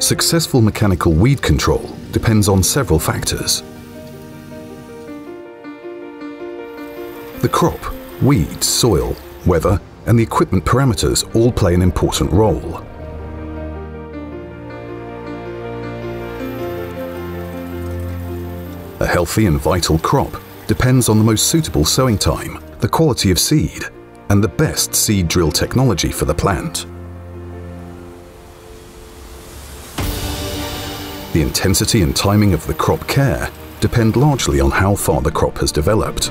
Successful mechanical weed control depends on several factors. The crop, weeds, soil, weather, and the equipment parameters all play an important role. A healthy and vital crop depends on the most suitable sowing time, the quality of seed, and the best seed drill technology for the plant. The intensity and timing of the crop care depend largely on how far the crop has developed.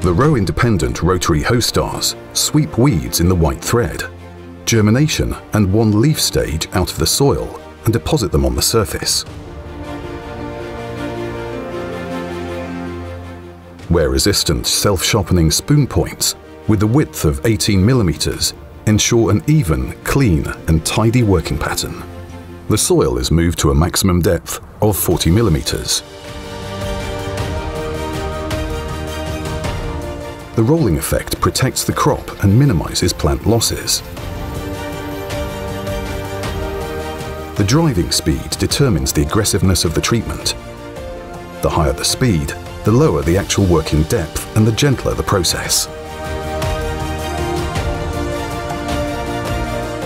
The row-independent rotary hoe stars sweep weeds in the white thread, germination and one leaf stage out of the soil and deposit them on the surface. Wear-resistant self-sharpening spoon points with the width of 18 mm ensure an even, clean and tidy working pattern. The soil is moved to a maximum depth of 40 mm. The rolling effect protects the crop and minimizes plant losses. The driving speed determines the aggressiveness of the treatment. The higher the speed, the lower the actual working depth and the gentler the process.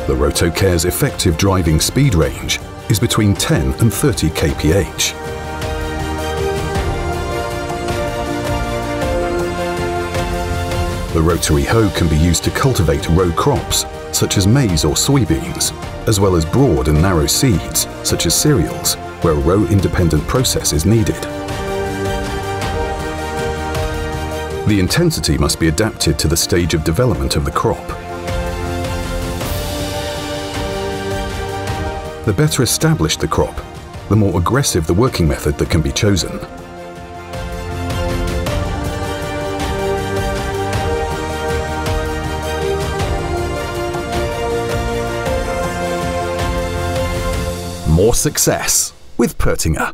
The ROTOCARE's effective driving speed range is between 10 and 30 kph. The rotary hoe can be used to cultivate row crops, such as maize or soybeans, as well as broad and narrow seeds, such as cereals, where a row-independent process is needed. The intensity must be adapted to the stage of development of the crop. The better established the crop, the more aggressive the working method that can be chosen. More success with Pöttinger.